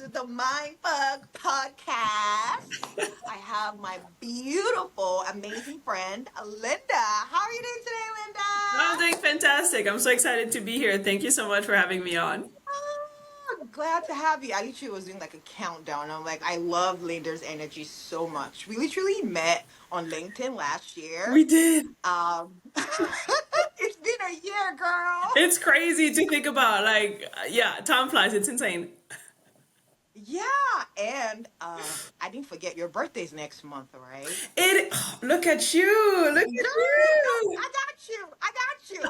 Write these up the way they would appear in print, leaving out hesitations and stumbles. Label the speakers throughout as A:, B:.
A: to the Mindfuck podcast. I have my beautiful, amazing friend, Linda. How are you doing today,
B: I'm
A: Linda?
B: doing fantastic. I'm so excited to be here. Thank you so much for having me on.
A: Glad to have you. I literally was doing like a countdown. I'm like, I love Linda's energy so much. We literally met on LinkedIn last year.
B: We did.
A: It's been a year, girl.
B: It's crazy to think about. Yeah, time flies. It's insane.
A: Yeah, and I didn't forget your birthday's next month, right?
B: It. Look at you. Look at
A: Girl,
B: you.
A: I got you. I got you.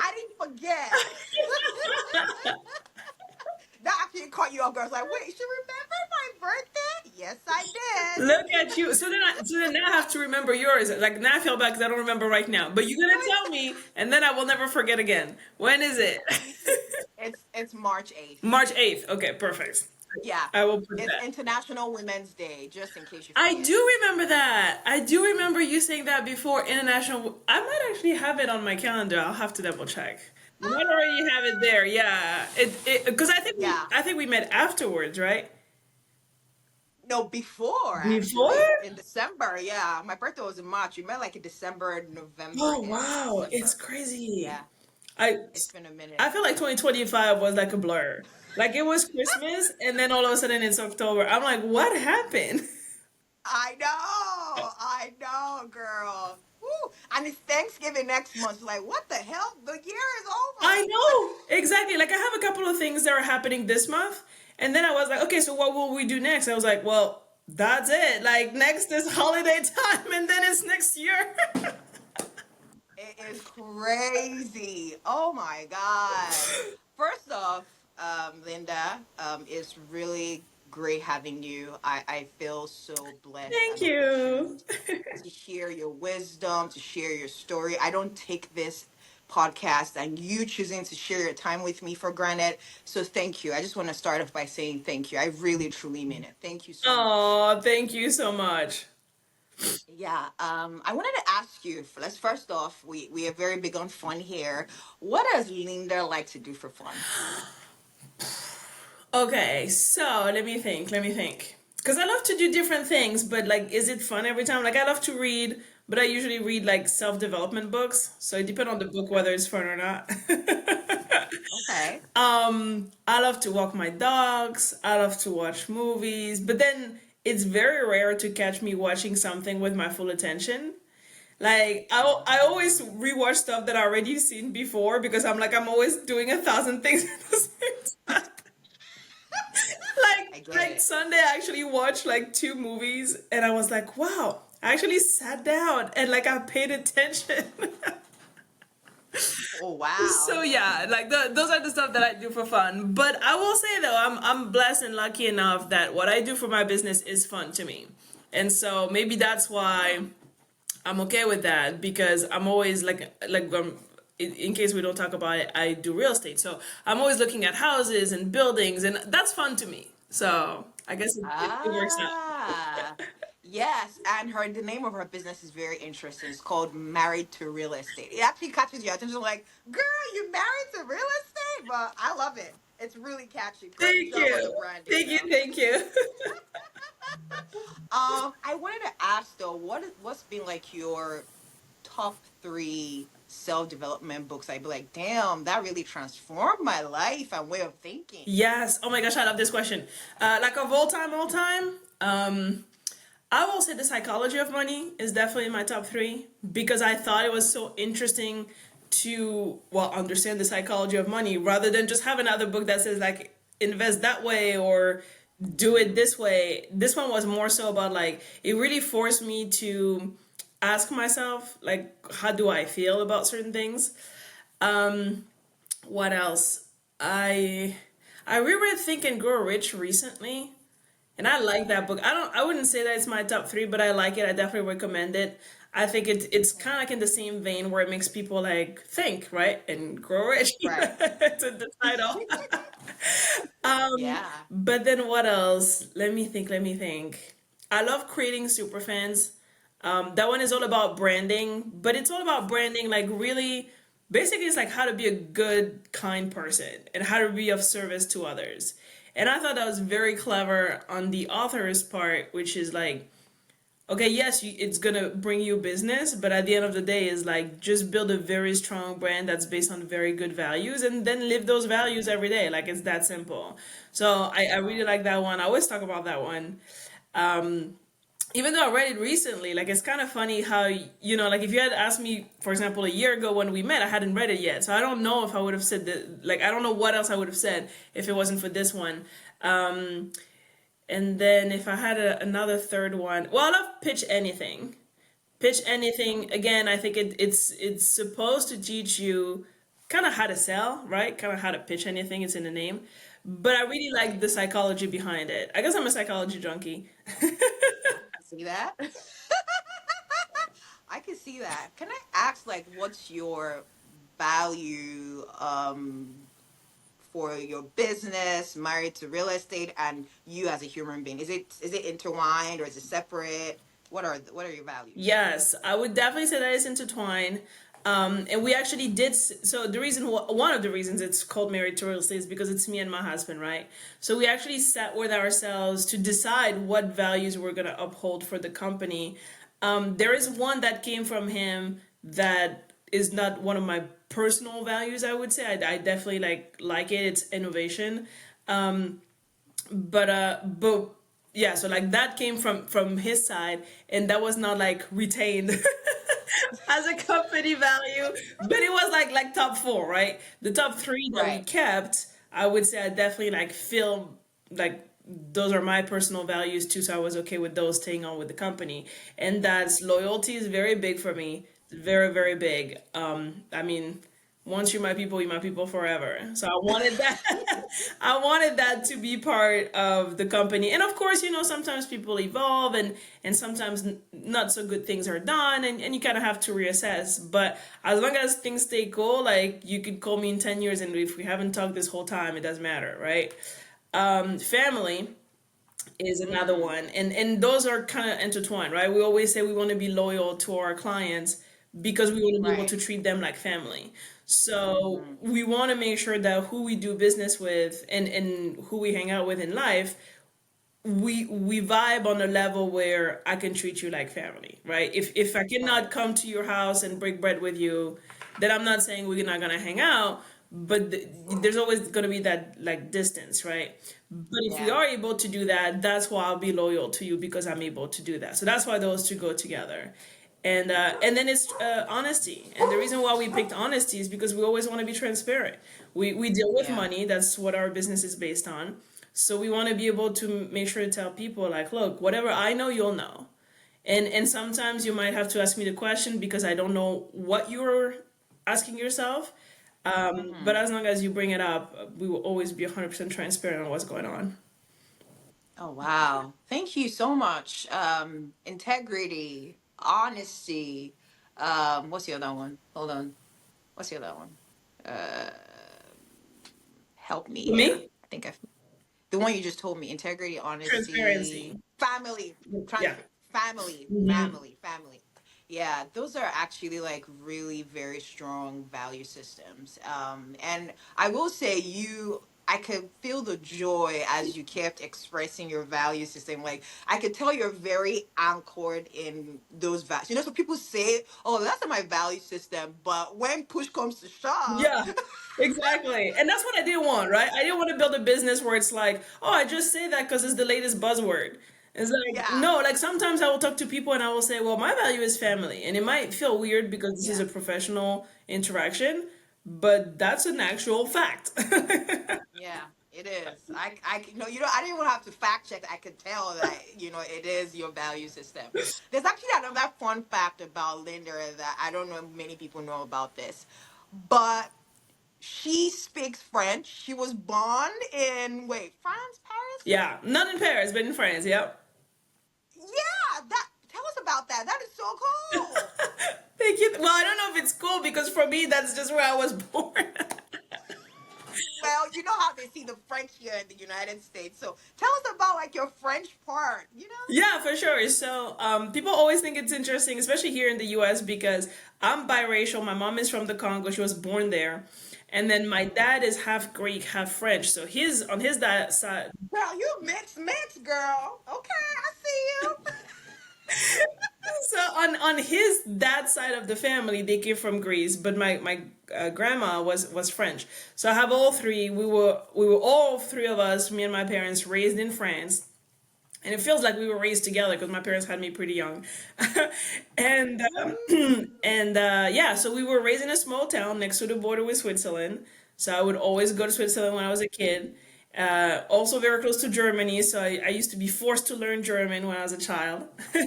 A: I didn't forget. That actually caught you off guard. I was like, wait, she remembered my birthday? Yes, I did.
B: Look at you. So then now I have to remember yours. Like now I feel bad because I don't remember right now. But you're gonna tell me, and then I will never forget again. When is it?
A: It's March 8th.
B: March 8th. Okay, perfect.
A: Yeah.
B: I will put
A: It's
B: that.
A: International Women's Day, just in case you
B: I
A: forget.
B: do remember that. I do remember you saying that before international. I might actually have it on my calendar. I'll have to double check. You might already have it there. Yeah. It because
A: Yeah.
B: I think we met afterwards, right?
A: No, before
B: Before?
A: actually. In December, yeah. My birthday was in March. We met like in December, November,
B: Oh
A: and
B: wow, it's
A: December.
B: crazy.
A: Yeah.
B: I
A: It's been a minute.
B: I feel like 2025 was like a blur. Like it was Christmas and then all of a sudden it's October. I'm like, what happened?
A: I know, girl. Woo. And it's Thanksgiving next month. Like, what the hell? The year is
B: I
A: over.
B: know exactly. Like I have a couple of things that are happening this month, and then I was like, okay, so what will we do next? I was like, well, that's it. Like next is holiday time, and then it's next year.
A: It is crazy. Oh my God. First off, Linda, it's really great having you. I feel so blessed
B: Thank
A: and
B: you.
A: opportuned to share your wisdom, to share your story. I don't take this podcast and you choosing to share your time with me for granted. So thank you. I just want to start off by saying thank you. I really truly mean it. Thank you so much.
B: Oh, thank you so much.
A: Yeah, I wanted to ask you. Let's first off, we are very big on fun here. What does Linda like to do for fun?
B: Okay, so let me think. Let me think. Because I love to do different things, but like, is it fun every time? Like, I love to read, but I usually read like self development books. So it depends on the book whether it's fun or not.
A: Okay.
B: I love to walk my dogs. I love to watch movies, but then it's very rare to catch me watching something with my full attention. Like I always rewatch stuff that I already seen before because I'm always doing a thousand things at the same time.
A: I get
B: Like
A: it.
B: Sunday I actually watched like two movies and I was like, wow, I actually sat down and like I paid attention.
A: Oh wow.
B: So yeah, like those are the stuff that I do for fun. But I will say though, I'm blessed and lucky enough that what I do for my business is fun to me, and so maybe that's why I'm okay with that because I'm always in case we don't talk about it, I do real estate, so I'm always looking at houses and buildings, and that's fun to me. So I guess it works out.
A: Ah, yes. And the name of her business is very interesting. It's called Married to Real Estate. It actually catches your attention. Like, girl, you married to real estate? But I love it. It's really catchy. Great
B: Thank
A: job on the
B: you,
A: branding,
B: thank you,
A: though.
B: thank you.
A: I wanted to ask though, what's been like your top three self development books? I'd be like, damn, that really transformed my life and way of thinking.
B: Yes. Oh my gosh, I love this question. Like of all time. I will say The Psychology of Money is definitely in my top three because I thought it was so interesting to, well, understand the psychology of money rather than just have another book that says like invest that way or do it this way. This one was more so about like it really forced me to ask myself like how do I feel about certain things. What else? I I reread Think and Grow Rich recently. And I like that book. I wouldn't say that it's my top three, but I like it. I definitely recommend it. I think it's kind of like in the same vein where it makes people like think, right? And grow rich.
A: Right.
B: It's in the title.
A: Yeah.
B: But then what else? Let me think. I love creating super fans. That one is all about branding, but it's all about branding like really basically it's like how to be a good, kind person and how to be of service to others. And I thought that was very clever on the author's part, which is like, okay, yes, it's gonna bring you business, but at the end of the day, is like just build a very strong brand that's based on very good values, and then live those values every day. Like it's that simple. So I really
A: Right.
B: like that one. I always talk about that one. Even though I read it recently, like it's kind of funny how, like if you had asked me, for example, a year ago when we met, I hadn't read it yet, so I don't know if I would have said that. Like I don't know what else I would have said if it wasn't for this one. And then if I had another third one, well, I love pitch anything. Pitch anything. Again, I think it's supposed to teach you kind of how to sell, right? Kind of how to pitch anything. It's in the name. But I really like
A: Right.
B: the psychology behind it. I guess I'm a psychology junkie.
A: I see that. I can see that. Can I ask, like, what's your value for your business, married to real estate, and you as a human being? Is it intertwined or is it separate? What are your values?
B: Yes, I would definitely say that it's intertwined. And we actually did. So the reason, one of the reasons it's called Married to Real Estate is because it's me and my husband, right? So we actually sat with ourselves to decide what values we're going to uphold for the company. There is one that came from him that is not one of my personal values. I would say I definitely like it. It's innovation. But yeah, so like that came from his side, and that was not like retained as a company value, but it was like top four, right? The top three that we
A: Right.
B: kept, I would say I definitely like feel like those are my personal values too, so I was okay with those staying on with the company. And that's loyalty is very big for me. It's very, very big. I mean, once you're my people forever. So I wanted that. I wanted that to be part of the company. And of course, sometimes people evolve, and sometimes not so good things are done, and you kind of have to reassess. But as long as things stay cool, like you could call me in 10 years, and if we haven't talked this whole time, it doesn't matter, right? Family is another
A: Mm,
B: one, and those are kind of intertwined, right? We always say we want to be loyal to our clients because we want to be able
A: right.
B: to treat them like family. So
A: Hmm.
B: we want to make sure that who we do business with, and who we hang out with in life, we vibe on a level where I can treat you like family, right? If I cannot
A: Right.
B: come to your house and break bread with you, then I'm not saying we're not gonna hang out, but there's always gonna be that like distance, right? But if we
A: Yeah.
B: are able to do that, that's why I'll be loyal to you, because I'm able to do that. So that's why those two go together. And then it's honesty, and the reason why we picked honesty is because we always want to be transparent. We deal with
A: Yeah.
B: money. That's what our business is based on. So we want to be able to make sure to tell people like, look, whatever I know, you'll know. And sometimes you might have to ask me the question because I don't know what you're asking yourself. But
A: Hmm.
B: as long as you bring it up, we will always be 100% transparent on what's going on.
A: Oh, wow. Thank you so much. Integrity, honesty. What's the other one? Hold on. What's the other one? Uh, Help me
B: For
A: here.
B: me,
A: I think the one you just told me. Integrity,
B: transparency.
A: honesty, family,
B: Yeah.
A: family,
B: Hmm.
A: family, family. Yeah, those are actually like really very strong value systems. And I will say I could feel the joy as you kept expressing your value system. Like I could tell you're very anchored in those values. So people say, "Oh, that's not my value system," but when push comes to shove,
B: Yeah, exactly. And that's what I didn't want, right? I didn't want to build a business where it's like, oh, I just say that because it's the latest buzzword. It's like,
A: yeah,
B: no, like sometimes I will talk to people and I will say, well, my value is family. And it might feel weird because this is
A: yeah.
B: a professional interaction, but that's an actual fact.
A: Yeah, it is. I didn't even have to fact check. I could tell that, it is your value system. There's actually another fun fact about Linda that I don't know if many people know about this, but she speaks French. She was born in, wait, France, Paris?
B: Yeah, not in Paris, but in France. Yep.
A: Yeah, tell us about that. That is so cool.
B: Thank you. Well, I don't know if it's cool because for me, that's just where I was born.
A: Well, you know how they see the French here in the United States. So tell us about like your French part, you know?
B: Yeah, for sure. So, people always think it's interesting, especially here in the U.S., because I'm biracial. My mom is from the Congo; she was born there, and then my dad is half Greek, half French. So his on his dad side.
A: Girl, you mix, girl. Okay, I see
B: So on his dad's side of the family, they came from Greece, but my grandma was French. So I have all three. We were all three of us, me and my parents, raised in France. And it feels like we were raised together because my parents had me pretty young, and yeah, so we were raised in a small town next to the border with Switzerland. So I would always go to Switzerland when I was a kid. Also very close to Germany, so I used to be forced to learn German when I was a child.
A: you.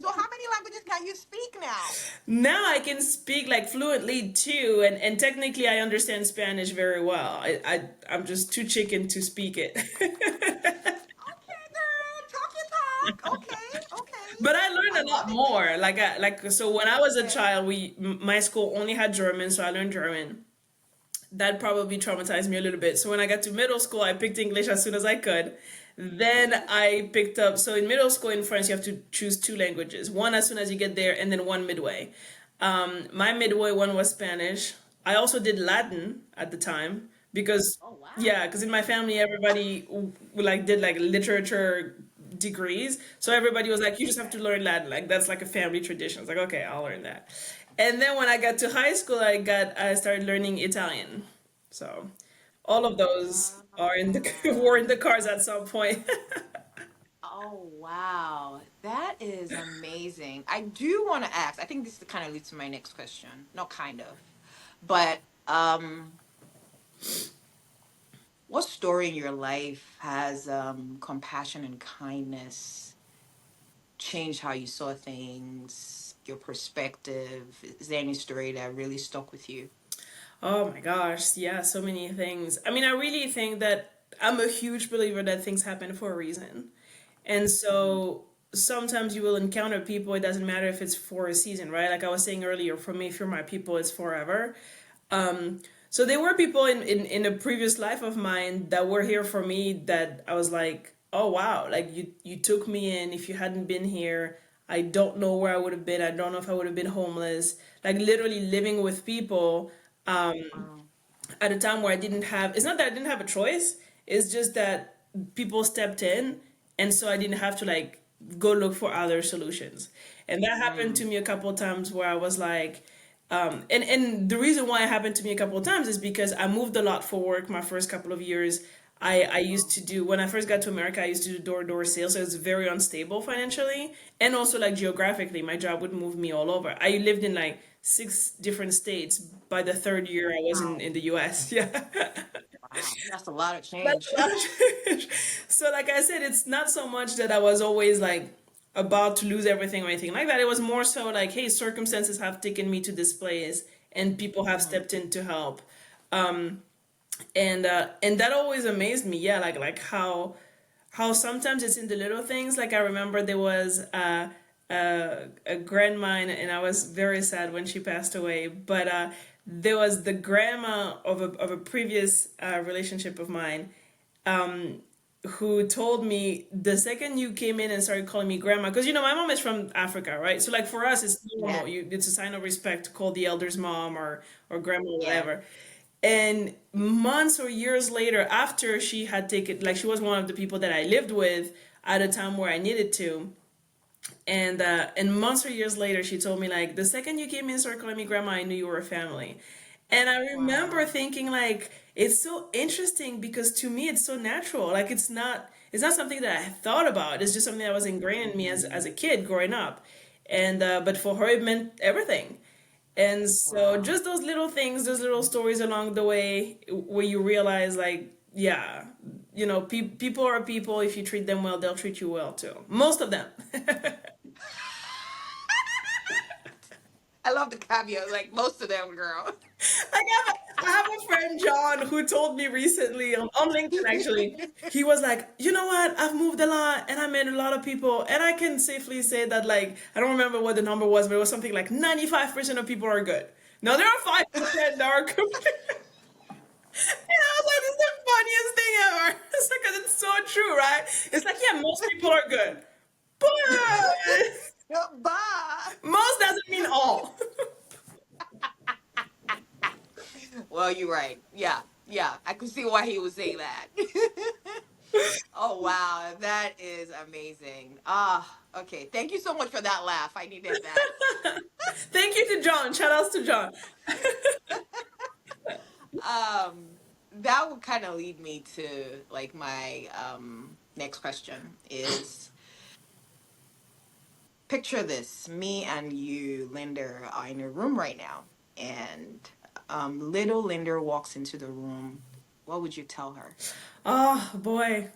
A: So how many languages can you speak now?
B: Now I can speak like fluently too, and technically I understand Spanish very well. I'm just too chicken to speak it.
A: Okay, girl, talk your talk. Okay, okay.
B: But I learned
A: I
B: a
A: love
B: lot
A: it.
B: more. Like so when I was a
A: Okay.
B: child, my school only had German, so I learned German. That probably traumatized me a little bit. So when I got to middle school, I picked English as soon as I could. Then I picked up. So in middle school in France, you have to choose two languages. One as soon as you get there, and then one midway. My midway one was Spanish. I also did Latin at the time because,
A: Oh wow.
B: yeah, because in my family everybody like did like literature degrees. So everybody was like, you just have to learn Latin. Like that's like a family tradition. It's like, okay, I'll learn that. And then when I got to high school, I started learning Italian. So all of those are in the were in the cars at some point.
A: Oh wow, that is amazing. I do want to ask. I think this kind of leads to my next question. Not kind of, but what story in your life has compassion and kindness changed how you saw things, your perspective? Is there any story that really stuck with you?
B: Oh my gosh, yeah, so many things. I mean, I really think that I'm a huge believer that things happen for a reason. And
A: Mhm.
B: so sometimes you will encounter people, it doesn't matter if it's for a season, right? Like I was saying earlier, for me, if you're my people, it's forever. So there were people in a previous life of mine that were here for me that I was like, oh wow, like you took me in. If you hadn't been here, I don't know where I would have been. I don't know if I would have been homeless. Like literally living with people
A: Wow.
B: at a time where I didn't have, it's not that I didn't have a choice, it's just that people stepped in, and so I didn't have to like go look for other solutions. And that happened to
A: Mm.
B: me a couple of times where I was like, and the reason why it happened to me a couple of times is because I moved a lot for work my first couple of years. I used
A: Oh.
B: to do, when I first got to America, I used to do door-to-door sales, so it's very unstable financially and also like geographically. My job would move me all over. I lived in like six different states. By the third year, I was
A: Wow.
B: in the US. Yeah.
A: Wow. That's a lot of
B: That's
A: change.
B: a lot of change. So, like I said, it's not so much that I was always like about to lose everything or anything like that. It was more so like, hey, circumstances have taken me to this place, and people have
A: Mhm.
B: stepped in to help. And that always amazed me. Yeah, like how sometimes it's in the little things. Like I remember there was a grandma, and I was very sad when she passed away. But there was the grandma of a previous relationship of mine who told me the second you came in and started calling me grandma, because my mom is from Africa, right? So like for us, it's
A: Yeah.
B: normal. It's a sign of respect to call the elders mom or grandma or
A: Yeah.
B: whatever. And months or years later, after she had taken, like she was one of the people that I lived with at a time where I needed to, and months or years later, she told me like, the second you came in and started calling me grandma, I knew you were a family. And I remember
A: Wow.
B: thinking like, it's so interesting because to me it's so natural. Like it's not something that I thought about. It's just something that was ingrained in me as a kid growing up. And but for her it meant everything. And so
A: Wow.
B: just those little things, those little stories along the way where you realize like, yeah, people are people. If you treat them well, they'll treat you well too. Most of them.
A: I love the caveat, like most of them, girl.
B: I have a friend, John, who told me recently on LinkedIn actually. He was like, you know what? I've moved a lot and I met a lot of people. And I can safely say that, like, I don't remember what the number was, but it was something like 95% of people are good. Now, there are 5% that are complete. funniest thing ever. It's like, 'cause it's so true, right? It's like, yeah, most people are good, but
A: Bye.
B: most doesn't mean all.
A: Well, you're right. Yeah, yeah. I can see why he would say that. Oh wow, that is amazing. Ah, okay. Thank you so much for that laugh. I needed that.
B: Thank you to John. Shout outs to John.
A: Um, that would kind of lead me to like my next question is picture this, me and you, Linda, are in a room right now, and little Linda walks into the room. What would you tell her?
B: Oh boy.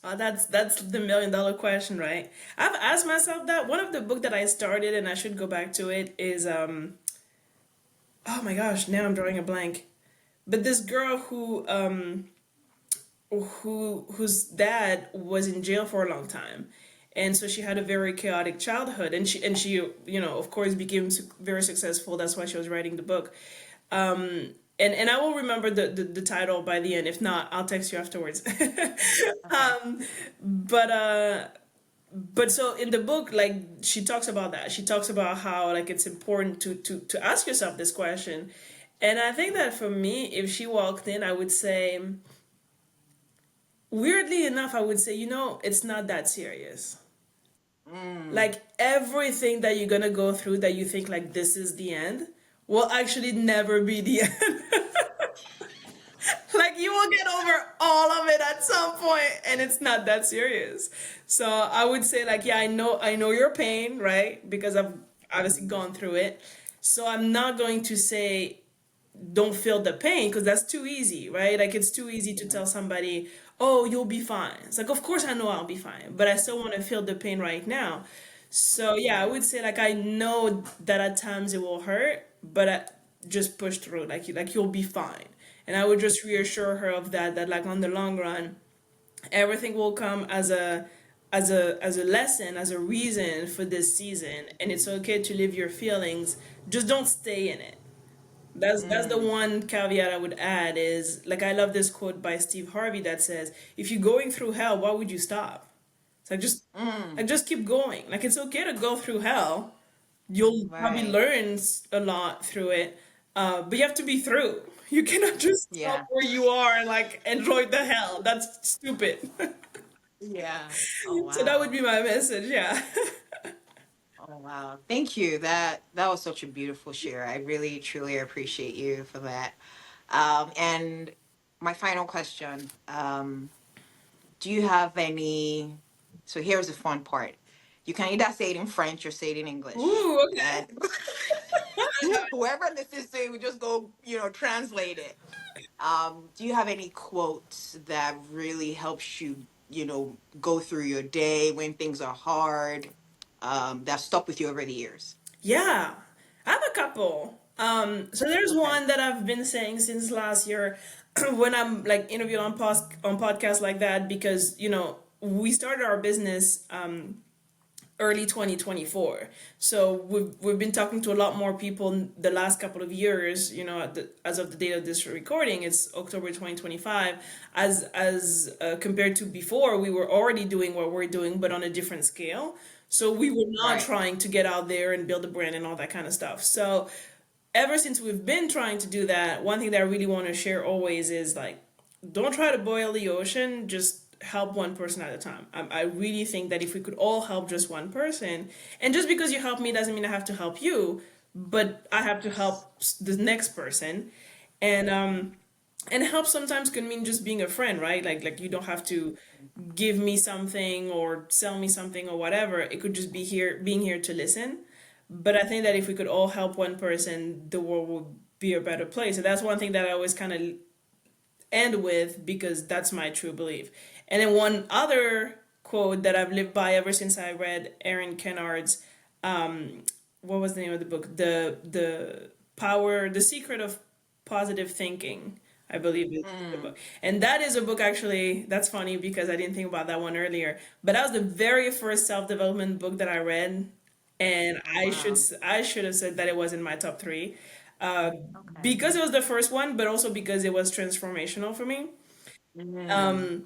B: That's the $1 million question, right? I've asked myself that. One of the book that I started and I should go back to it is oh my gosh, now I'm drawing a blank. But this girl whose dad was in jail for a long time, and so she had a very chaotic childhood, and she of course became very successful. That's why she was writing the book. And I will remember the title by the end. If not, I'll text you afterwards.
A: Okay.
B: But so in the book, like, she talks about that. She talks about how, like, it's important to ask yourself this question. And I think that for me, if she walked in, I would say, weirdly enough, I would say, it's not that serious.
A: Mm,
B: Like, everything that you're gonna go through that you think like this is the end will actually never be the end. Like, you will get over all of it at some point, and it's not that serious. So I would say, like, yeah, I know your pain, right? Because I've obviously gone through it. So I'm not going to say don't feel the pain, because that's too easy, right? Like, it's too easy to
A: yeah.
B: tell somebody, oh, you'll be fine. It's like, of course I know I'll be fine, but I still want to feel the pain right now. So yeah, I would say, like, I know that at times it will hurt, but just push through. Like, you'll be fine. And I would just reassure her of that. That, like, on the long run, everything will come as a lesson, as a reason for this season, and it's okay to live your feelings. Just don't stay in it. That's the
A: Mm,
B: one caveat I would add is, like, I love this quote by Steve Harvey that says, if you're going through hell, why would you stop? It's like, just
A: mm,
B: like just keep going. Like, it's okay to go through hell. You'll probably
A: right.
B: learn a lot through it, but you have to be through. You cannot just stop
A: Yeah.
B: where you are and, like, enjoy the hell. That's stupid.
A: Yeah. Oh
B: So that would
A: wow.
B: be my message. Yeah.
A: Oh wow. Thank you. That was such a beautiful share. I really truly appreciate you for that. And my final question. Do you have any so here's the fun part. You can either say it in French or say it in English.
B: Ooh. Okay.
A: And whoever listens to it will just go, translate it. Do you have any quotes that really helps you, go through your day when things are hard, that stuck with you over the years?
B: Yeah, I have a couple. So there's
A: Okay.
B: one that I've been saying since last year when I'm, like, interviewed on podcasts like that, because we started our business early 2024. So we've been talking to a lot more people the last couple of years. As of the date of this recording, it's October 2025. As compared to before, we were already doing what we're doing, but on a different scale. So we were not
A: Right.
B: trying to get out there and build a brand and all that kind of stuff. So ever since we've been trying to do that, one thing that I really want to share always is, like, don't try to boil the ocean, just help one person at a time. I really think that if we could all help just one person, and just because you help me doesn't mean I have to help you, but I have to
A: Yes.
B: help the next person. And help sometimes can mean just being a friend, right? Like, you don't have to give me something or sell me something or whatever. It could just be here, being here to listen. But I think that if we could all help one person, the world would be a better place. And that's one thing that I always kind of end with, because that's my true belief. And then one other quote that I've lived by ever since I read Aaron Kennard's, what was the name of the book? The Secret of Positive Thinking, I believe is the
A: Mm,
B: book. And that is a book, actually, that's funny because I didn't think about that one earlier. But that was the very first self-development book that I read. And I should
A: wow.
B: I should have said that it was in my top three, uh,
A: Okay.
B: because it was the first one, but also because it was transformational for me.
A: Mm.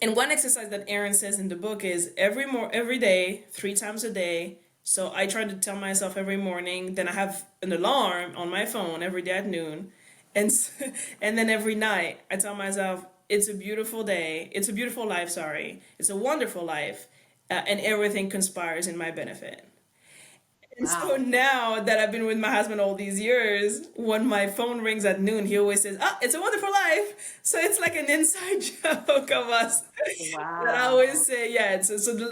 B: And one exercise that Aaron says in the book is every day, 3 times a day. So I try to tell myself every morning. Then I have an alarm on my phone every day at noon, and and then every night I tell myself it's a beautiful day. It's a beautiful life. Sorry, it's a wonderful life, and everything conspires in my benefit. And so
A: Wow.
B: now that I've been with my husband all these years, when my phone rings at noon, he always says, "Ah, it's a wonderful life." So it's like an inside joke of us that I always
A: Wow.
B: say, yeah.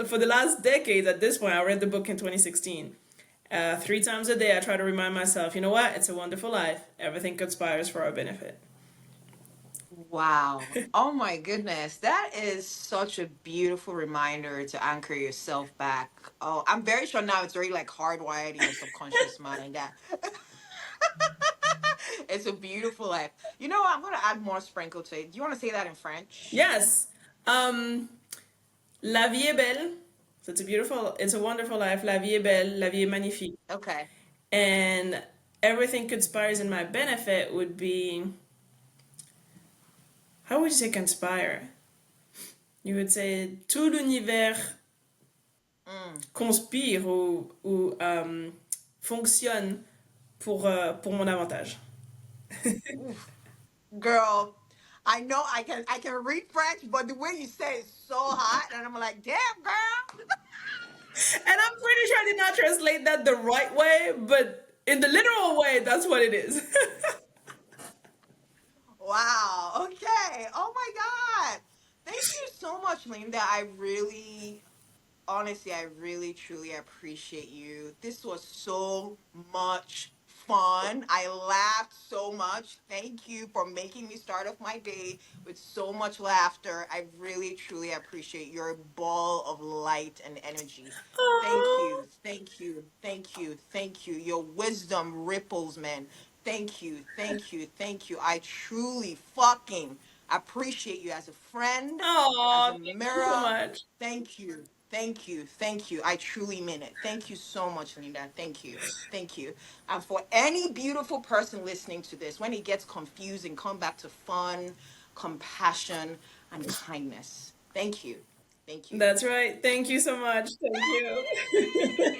B: For the last decade, at this point, I read the book in 2016. 3 times a day, I try to remind myself, you know what? It's a wonderful life. Everything conspires for our benefit.
A: Wow. Oh my goodness. That is such a beautiful reminder to anchor yourself back. Oh, I'm very sure now it's already like hardwired in your subconscious mind that it's a beautiful life. You know what? I'm going to add more sprinkle to it. Do you want to say that in French?
B: Yes. Um, La vie est belle. So it's a wonderful life. La vie est belle. La vie est magnifique.
A: Okay.
B: And everything conspires in my benefit would be, how would you say conspire? You would say tout l'univers
A: Mm.
B: conspire ou fonctionne pour mon avantage.
A: Oof. Girl, I know I can read French, but the way you say it's so hot, and I'm like, damn, girl.
B: And I'm pretty sure I did not translate that the right way, but in the literal way, that's what it is.
A: Wow. Okay. Oh my God. Thank you so much, Linda. Honestly, I really truly appreciate you. This was so much fun. I laughed so much. Thank you for making me start off my day with so much laughter. I really truly appreciate your ball of light and energy. Thank
B: Aww.
A: you. Thank you. Thank you. Thank you. Your wisdom ripples, man. Thank you. Thank you. Thank you. I truly fucking appreciate you as a friend, as
B: Aw,
A: a
B: thank you so
A: mirror.
B: much.
A: Thank you. Thank you. Thank you. I truly mean it. Thank you so much, Linda. Thank you. Thank you. And for any beautiful person listening to this, when it gets confusing, come back to fun, compassion, and kindness. Thank you. Thank you.
B: That's right. Thank you so much. Thank you.